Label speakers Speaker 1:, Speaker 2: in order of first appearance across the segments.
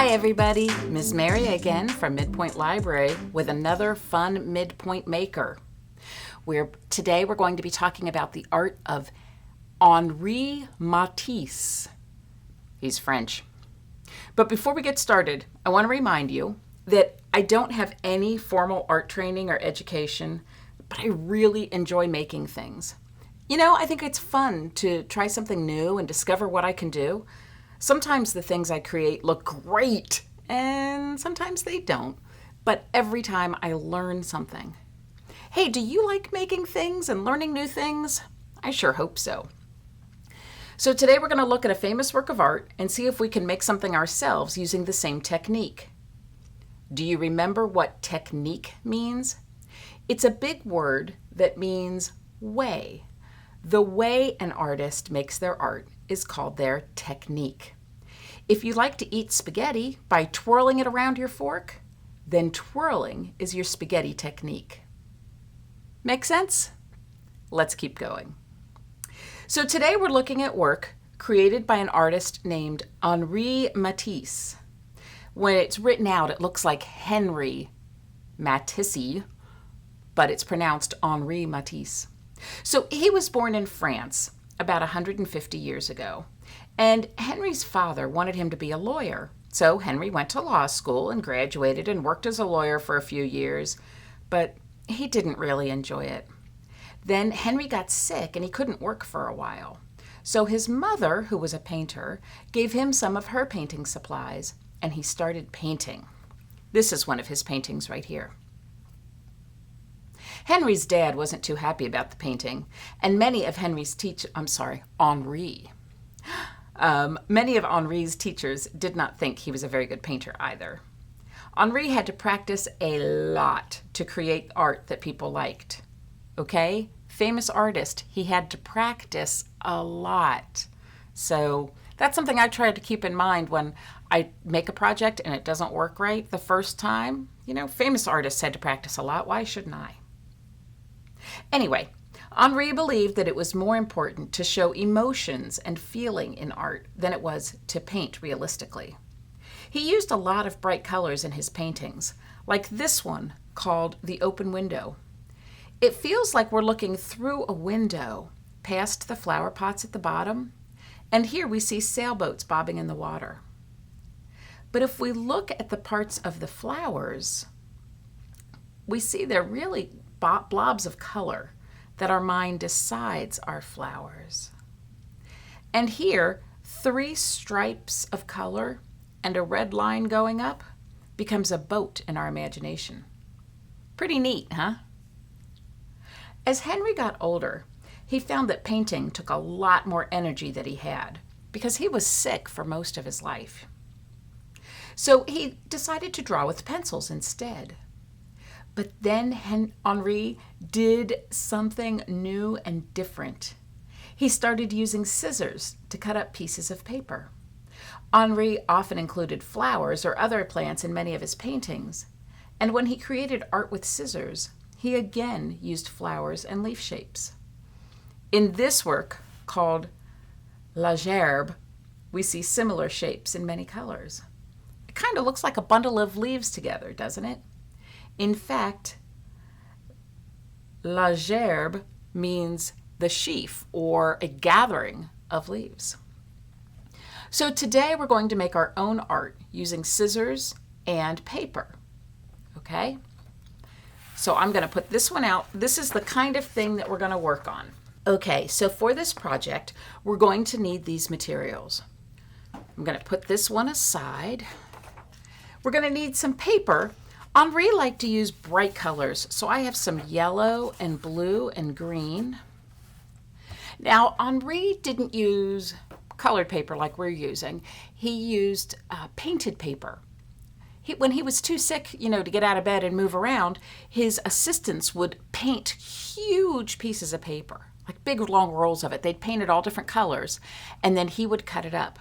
Speaker 1: Hi everybody, Ms. Mary again from MidPointe Library with another fun MidPointe Maker. Today we're going to be talking about the art of Henri Matisse. He's French. But before we get started, I want to remind you that I don't have any formal art training or education, but I really enjoy making things. I think it's fun to try something new and discover what I can do. Sometimes the things I create look great, and sometimes they don't. But every time I learn something. Hey, do you like making things and learning new things? I sure hope so. So today we're going to look at a famous work of art and see if we can make something ourselves using the same technique. Do you remember what technique means? It's a big word that means way. The way an artist makes their art is called their technique. If you like to eat spaghetti by twirling it around your fork, then twirling is your spaghetti technique. Make sense? Let's keep going. So today we're looking at work created by an artist named Henri Matisse. When it's written out, it looks like Henri Matisse, but it's pronounced Henri Matisse. So he was born in France about 150 years ago, and Henri's father wanted him to be a lawyer. So Henri went to law school and graduated and worked as a lawyer for a few years, but he didn't really enjoy it. Then Henri got sick and he couldn't work for a while. So his mother, who was a painter, gave him some of her painting supplies, and he started painting. This is one of his paintings right here. Henri's dad wasn't too happy about the painting, and many of Henri's teachers did not think he was a very good painter either. Henri had to practice a lot to create art that people liked. Okay? Famous artist, he had to practice a lot. So that's something I try to keep in mind when I make a project and it doesn't work right the first time. Famous artists had to practice a lot. Why shouldn't I? Anyway, Henri believed that it was more important to show emotions and feeling in art than it was to paint realistically. He used a lot of bright colors in his paintings, like this one called The Open Window. It feels like we're looking through a window past the flower pots at the bottom, and here we see sailboats bobbing in the water. But if we look at the parts of the flowers, we see they're really blobs of color that our mind decides are flowers. And here, 3 stripes of color and a red line going up becomes a boat in our imagination. Pretty neat, huh? As Henri got older, he found that painting took a lot more energy than he had because he was sick for most of his life. So he decided to draw with pencils instead. But then Henri did something new and different. He started using scissors to cut up pieces of paper. Henri often included flowers or other plants in many of his paintings. And when he created art with scissors, he again used flowers and leaf shapes. In this work, called La Gerbe, we see similar shapes in many colors. It kind of looks like a bundle of leaves together, doesn't it? In fact, La Gerbe means the sheaf or a gathering of leaves. So today we're going to make our own art using scissors and paper. Okay? So I'm going to put this one out. This is the kind of thing that we're going to work on. Okay, so for this project, we're going to need these materials. I'm going to put this one aside. We're going to need some paper. Henri liked to use bright colors, so I have some yellow and blue and green. Now, Henri didn't use colored paper like we're using. He used painted paper. When he was too sick, to get out of bed and move around, his assistants would paint huge pieces of paper, like big long rolls of it. They'd paint it all different colors, and then he would cut it up.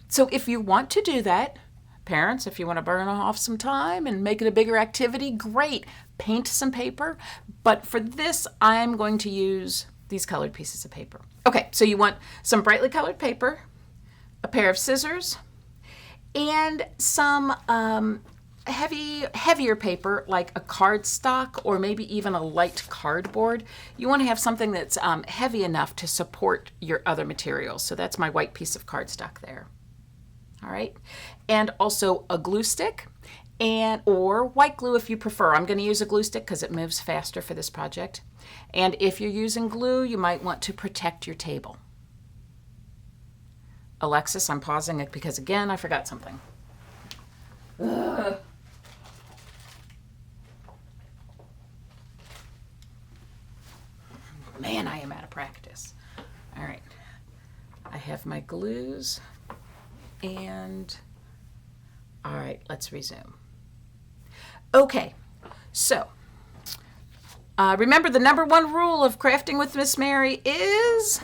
Speaker 1: So if you want to do that, parents, if you want to burn off some time and make it a bigger activity, great. Paint some paper. But for this, I'm going to use these colored pieces of paper. Okay, so you want some brightly colored paper, a pair of scissors, and some heavier paper like a cardstock or maybe even a light cardboard. You want to have something that's heavy enough to support your other materials. So that's my white piece of cardstock there. All right, and also a glue stick or white glue if you prefer. I'm going to use a glue stick because it moves faster for this project. And if you're using glue, you might want to protect your table. Alexis, I'm pausing it because again, I forgot something. Ugh. Man, I am out of practice. All right, I have my glues and all right, let's resume. Okay, so remember the number one rule of crafting with Miss Mary is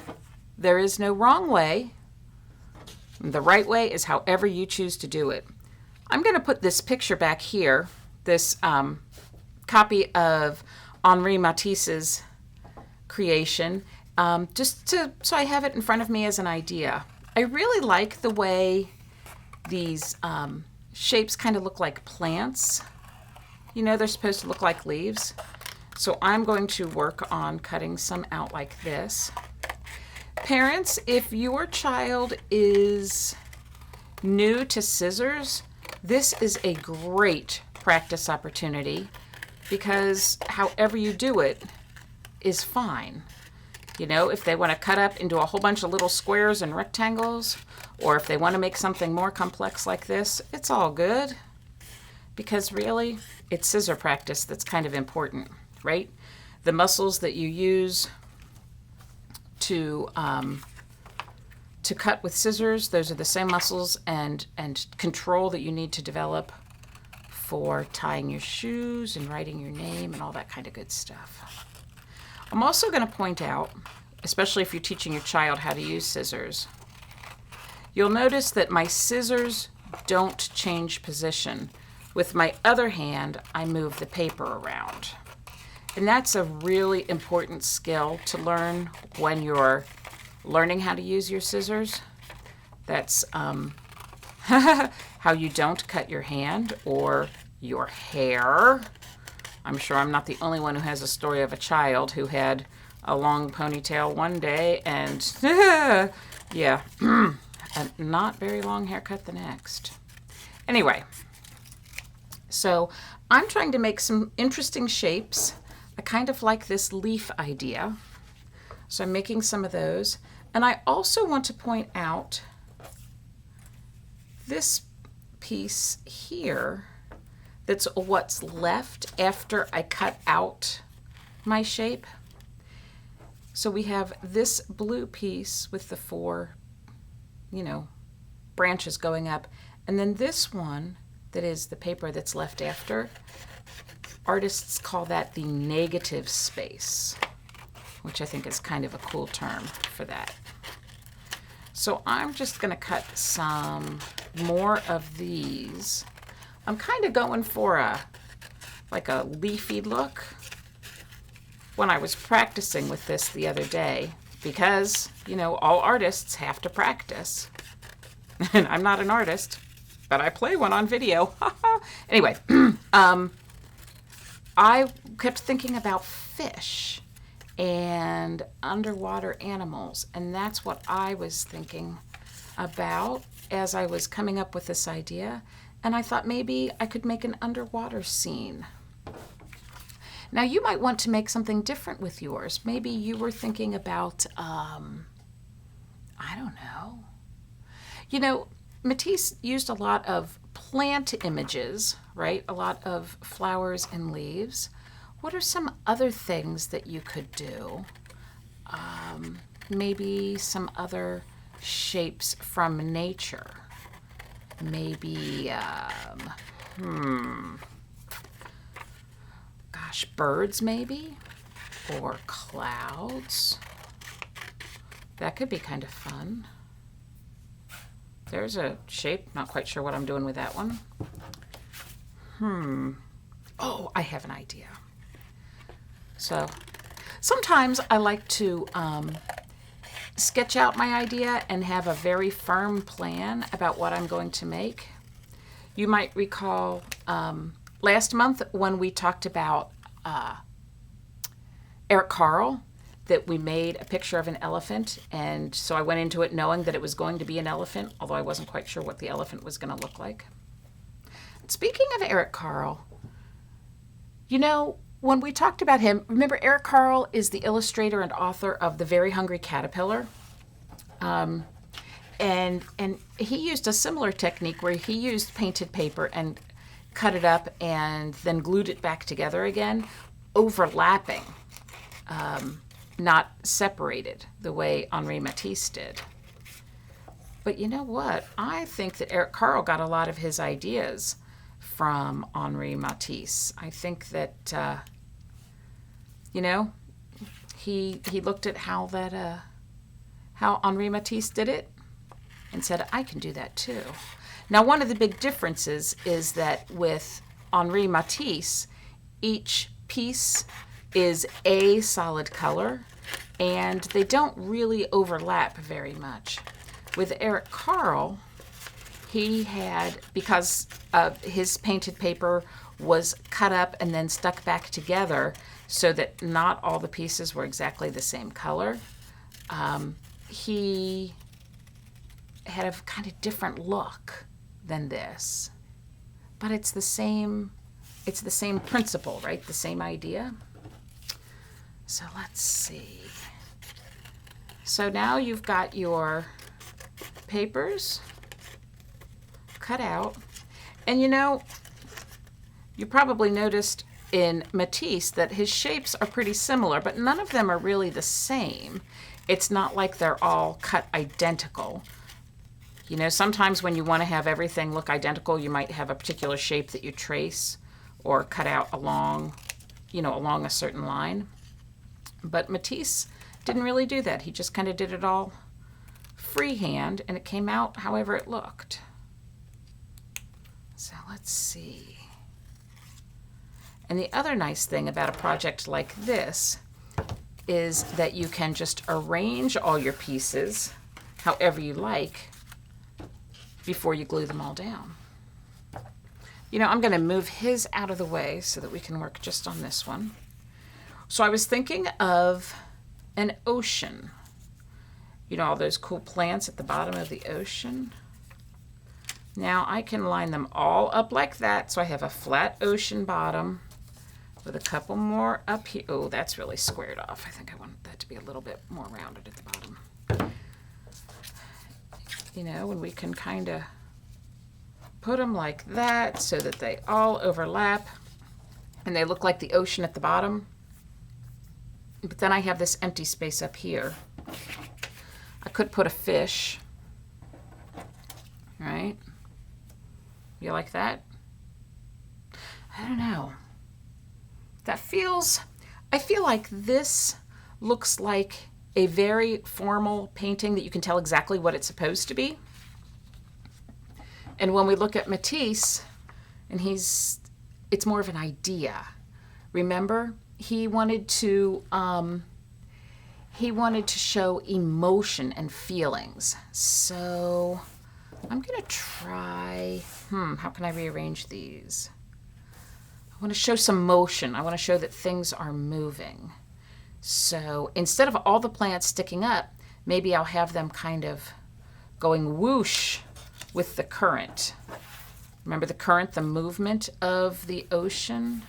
Speaker 1: there is no wrong way. The right way is however you choose to do it. I'm going to put this picture back here, this copy of Henri Matisse's creation, so I have it in front of me as an idea. I really like the way these shapes kind of look like plants. You know, they're supposed to look like leaves. So I'm going to work on cutting some out like this. Parents, if your child is new to scissors, this is a great practice opportunity because however you do it is fine. You know, if they want to cut up into a whole bunch of little squares and rectangles, or if they want to make something more complex like this, it's all good. Because really, it's scissor practice that's kind of important, right? The muscles that you use to cut with scissors, those are the same muscles and control that you need to develop for tying your shoes and writing your name and all that kind of good stuff. I'm also going to point out, especially if you're teaching your child how to use scissors, you'll notice that my scissors don't change position. With my other hand, I move the paper around. And that's a really important skill to learn when you're learning how to use your scissors. That's how you don't cut your hand or your hair. I'm sure I'm not the only one who has a story of a child who had a long ponytail one day and, yeah, a not very long haircut the next. Anyway, so I'm trying to make some interesting shapes. I kind of like this leaf idea. So I'm making some of those. And I also want to point out this piece here that's what's left after I cut out my shape. So we have this blue piece with the four, branches going up. And then this one that is the paper that's left after, artists call that the negative space, which I think is kind of a cool term for that. So I'm just going to cut some more of these. I'm kind of going for a leafy look when I was practicing with this the other day because, all artists have to practice. And I'm not an artist, but I play one on video. Anyway, I kept thinking about fish and underwater animals, and that's what I was thinking about as I was coming up with this idea. And I thought maybe I could make an underwater scene. Now you might want to make something different with yours. Maybe you were thinking about, I don't know. Matisse used a lot of plant images, right? A lot of flowers and leaves. What are some other things that you could do? Maybe some other shapes from nature. Maybe, birds maybe? Or clouds. That could be kind of fun. There's a shape, not quite sure what I'm doing with that one. Oh, I have an idea. So sometimes I like to sketch out my idea and have a very firm plan about what I'm going to make. You might recall last month when we talked about Eric Carle, that we made a picture of an elephant, and so I went into it knowing that it was going to be an elephant, although I wasn't quite sure what the elephant was going to look like. Speaking of Eric Carle, you know, when we talked about him, remember Eric Carle is the illustrator and author of The Very Hungry Caterpillar. And he used a similar technique where he used painted paper and cut it up and then glued it back together again, overlapping, not separated the way Henri Matisse did. But you know what? I think that Eric Carle got a lot of his ideas from Henri Matisse. I think that, you know, he looked at how Henri Matisse did it and said, I can do that too. Now, one of the big differences is that with Henri Matisse, each piece is a solid color, and they don't really overlap very much. With Eric Carle, he had, because his painted paper was cut up and then stuck back together so that not all the pieces were exactly the same color, he had a kind of different look than this. But it's the same principle, right? The same idea. So let's see. So now you've got your papers cut out. And you know, you probably noticed in Matisse that his shapes are pretty similar, but none of them are really the same. It's not like they're all cut identical. You know, sometimes when you want to have everything look identical, you might have a particular shape that you trace or cut out along, you know, along a certain line. But Matisse didn't really do that. He just kind of did it all freehand, and it came out however it looked. So let's see. And the other nice thing about a project like this is that you can just arrange all your pieces however you like before you glue them all down. You know, I'm going to move his out of the way so that we can work just on this one. So I was thinking of an ocean. You know, all those cool plants at the bottom of the ocean. Now I can line them all up like that, so I have a flat ocean bottom with a couple more up here. Oh, that's really squared off. I think I want that to be a little bit more rounded at the bottom. You know, and we can kind of put them like that so that they all overlap and they look like the ocean at the bottom. But then I have this empty space up here. I could put a fish, right? You like that? I don't know. I feel like this looks like a very formal painting that you can tell exactly what it's supposed to be. And when we look at Matisse, and it's more of an idea. Remember, he wanted to show emotion and feelings. So I'm gonna try, how can I rearrange these? I want to show some motion. I want to show that things are moving. So instead of all the plants sticking up, maybe I'll have them kind of going whoosh with the current. Remember the current, the movement of the ocean?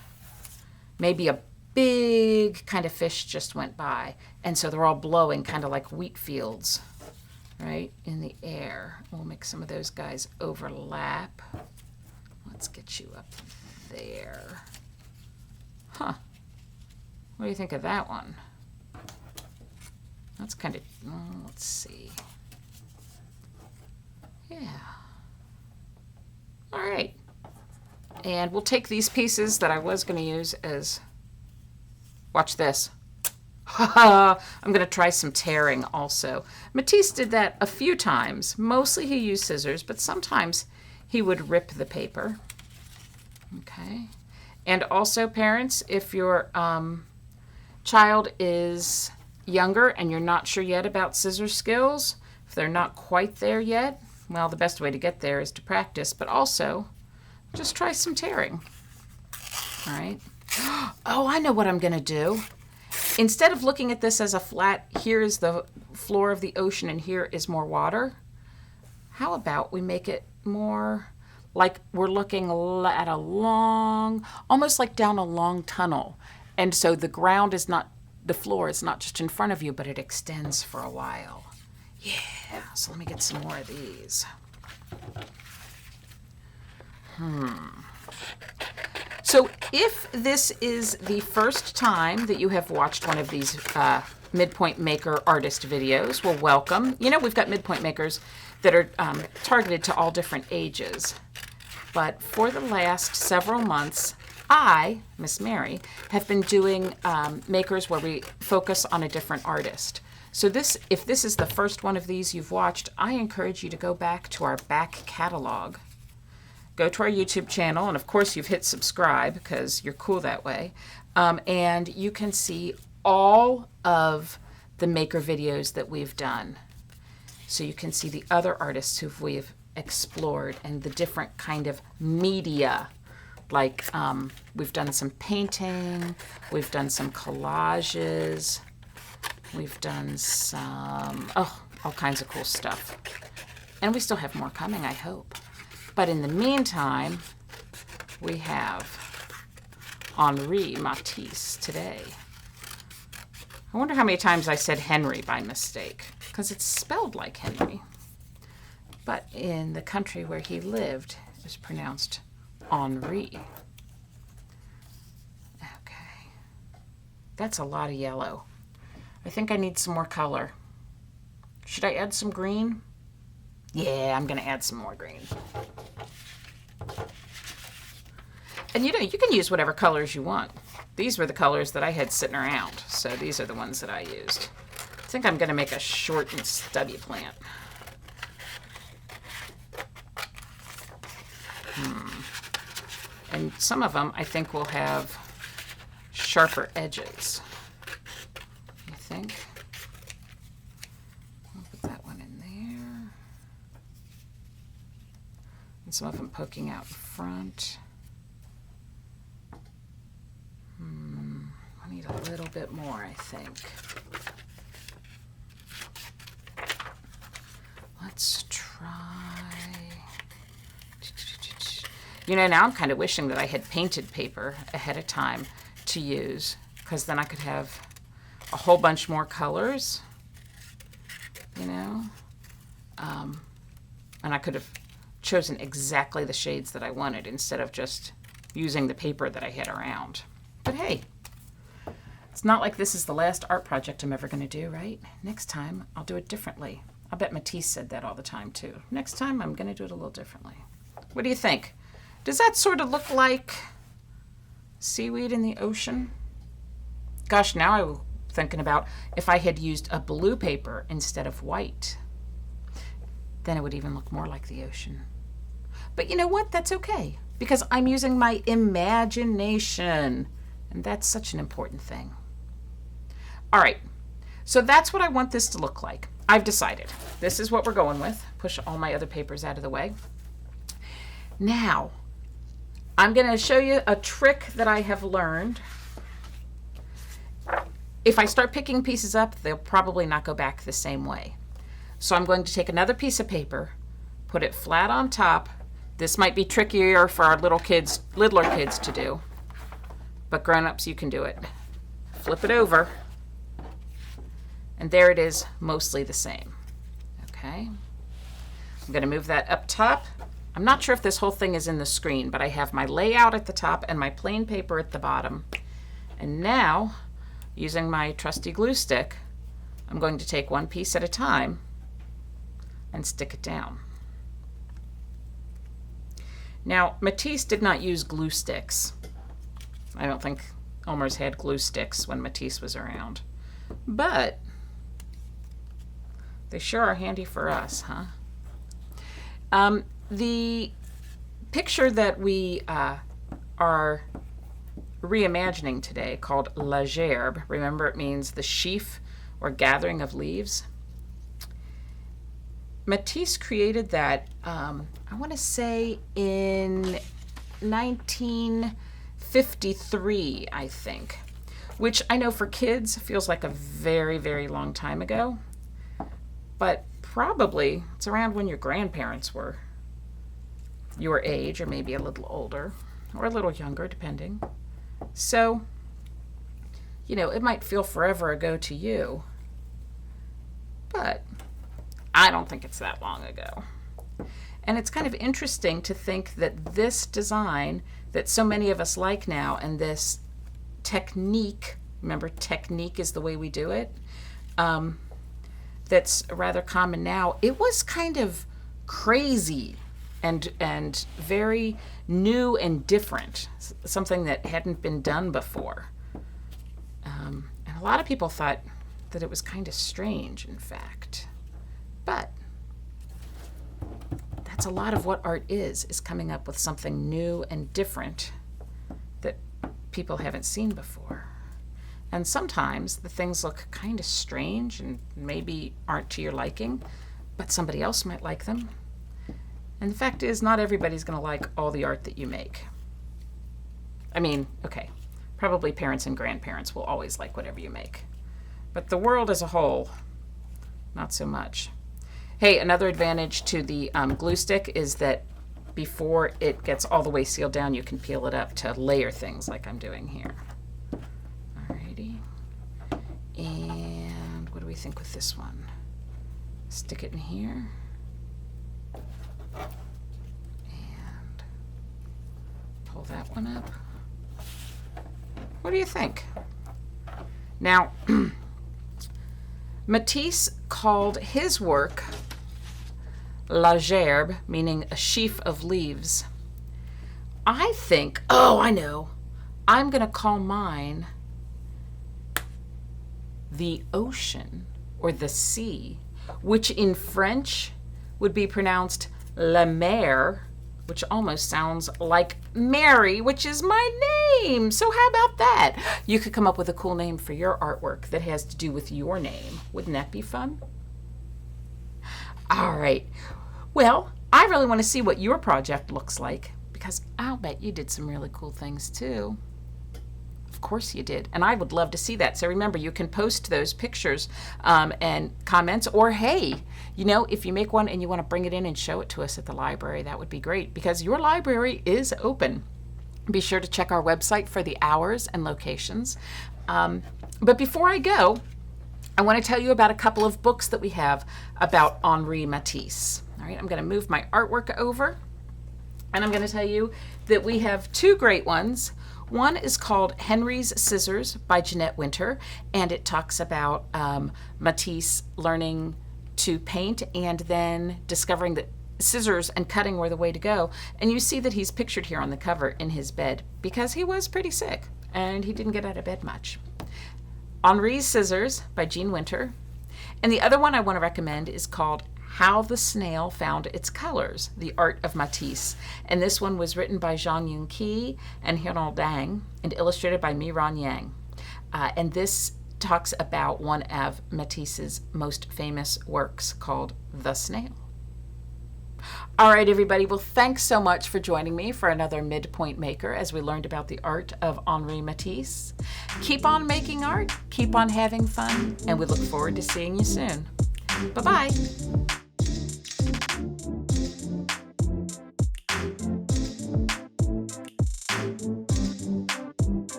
Speaker 1: Maybe a big kind of fish just went by, and so they're all blowing kind of like wheat fields, right, in the air. We'll make some of those guys overlap. Let's get you up there. Huh. What do you think of that one? That's kind of, let's see. Yeah. All right. And we'll take these pieces that I was going to use as, watch this. I'm going to try some tearing also. Matisse did that a few times. Mostly he used scissors, but sometimes he would rip the paper. Okay. And also, parents, if your child is younger and you're not sure yet about scissor skills, if they're not quite there yet, well, the best way to get there is to practice, but also just try some tearing. All right. Oh, I know what I'm going to do. Instead of looking at this as a flat, here is the floor of the ocean and here is more water, how about we make it more like we're looking at a long, almost like down a long tunnel. And so the ground is not, the floor is not just in front of you, but it extends for a while. Yeah, so let me get some more of these. So if this is the first time that you have watched one of these MidPointe Maker artist videos, well, welcome. You know, we've got MidPointe Makers that are targeted to all different ages. But for the last several months, I, Miss Mary, have been doing makers where we focus on a different artist. So if this is the first one of these you've watched, I encourage you to go back to our back catalog. Go to our YouTube channel, and of course you've hit subscribe because you're cool that way. And you can see all of the maker videos that we've done. So you can see the other artists who we've explored and the different kind of media. Like we've done some painting, we've done some collages, we've done some, all kinds of cool stuff. And we still have more coming, I hope. But in the meantime, we have Henri Matisse today. I wonder how many times I said Henry by mistake, because it's spelled like Henry. But in the country where he lived, it was pronounced Henri. Okay. That's a lot of yellow. I think I need some more color. Should I add some green? Yeah, I'm going to add some more green. And you know, you can use whatever colors you want. These were the colors that I had sitting around, so these are the ones that I used. I think I'm going to make a short and stubby plant. And some of them I think will have sharper edges. I think. I'll put that one in there. And some of them poking out in front. I need a little bit more, I think. Let's try. You know, now I'm kind of wishing that I had painted paper ahead of time to use, because then I could have a whole bunch more colors, you know, and I could have chosen exactly the shades that I wanted instead of just using the paper that I had around. But hey, it's not like this is the last art project I'm ever going to do, right? Next time, I'll do it differently. I bet Matisse said that all the time, too. Next time, I'm going to do it a little differently. What do you think? Does that sort of look like seaweed in the ocean? Gosh, now I'm thinking about if I had used a blue paper instead of white, then it would even look more like the ocean. But you know what? That's okay, because I'm using my imagination, and that's such an important thing. All right, so that's what I want this to look like. I've decided. This is what we're going with. Push all my other papers out of the way. Now, I'm going to show you a trick that I have learned. If I start picking pieces up, they'll probably not go back the same way. So I'm going to take another piece of paper, put it flat on top. This might be trickier for our littler kids to do, but grown-ups, you can do it. Flip it over, and there it is, mostly the same. Okay. I'm going to move that up top. I'm not sure if this whole thing is in the screen, but I have my layout at the top and my plain paper at the bottom. And now, using my trusty glue stick, I'm going to take one piece at a time and stick it down. Now, Matisse did not use glue sticks. I don't think Elmer's had glue sticks when Matisse was around. But they sure are handy for us, huh? The picture that we are reimagining today, called La Gerbe, remember it means the sheaf or gathering of leaves. Matisse created that, I want to say in 1953, I think, which I know for kids feels like a very, very long time ago, but probably it's around when your grandparents were your age, or maybe a little older, or a little younger, depending. So, you know, it might feel forever ago to you, but I don't think it's that long ago. And it's kind of interesting to think that this design that so many of us like now, and this technique, remember technique is the way we do it, that's rather common now, it was kind of crazy and very new and different, something that hadn't been done before. And a lot of people thought that it was kind of strange, in fact. But that's a lot of what art is coming up with something new and different that people haven't seen before. And sometimes the things look kind of strange and maybe aren't to your liking, but somebody else might like them. And the fact is, not everybody's going to like all the art that you make. I mean, okay, probably parents and grandparents will always like whatever you make. But the world as a whole, not so much. Hey, another advantage to the glue stick is that before it gets all the way sealed down, you can peel it up to layer things like I'm doing here. Alrighty. And what do we think with this one? Stick it in here. And pull that one up. What do you think? Now, Matisse called his work la gerbe, meaning a sheaf of leaves. I think, oh, I know, I'm going to call mine the ocean or the sea, which in French would be pronounced la mer, which almost sounds like Mary, which is my name. So how about that? You could come up with a cool name for your artwork that has to do with your name. Wouldn't that be fun? All right. Well, I really want to see what your project looks like, because I'll bet you did some really cool things too. Of course you did. And I would love to see that. So remember, you can post those pictures and comments, or hey, you know, if you make one and you want to bring it in and show it to us at the library, that would be great, because your library is open. Be sure to check our website for the hours and locations. But before I go, I want to tell you about a couple of books that we have about Henri Matisse. All right, I'm going to move my artwork over, and I'm going to tell you that we have two great ones. One is called Henri's Scissors by Jeanette Winter, and it talks about Matisse learning to paint and then discovering that scissors and cutting were the way to go. And you see that he's pictured here on the cover in his bed because he was pretty sick and he didn't get out of bed much. Henri's Scissors by Jean Winter. And the other one I want to recommend is called How the Snail Found Its Colors, The Art of Matisse. And this one was written by Zhang Yunqi and Hiran Dang and illustrated by Mi-Ran Yang. And this talks about one of Matisse's most famous works called The Snail. All right, everybody. Well, thanks so much for joining me for another MidPointe Maker as we learned about the art of Henri Matisse. Keep on making art, keep on having fun, and we look forward to seeing you soon. Bye-bye.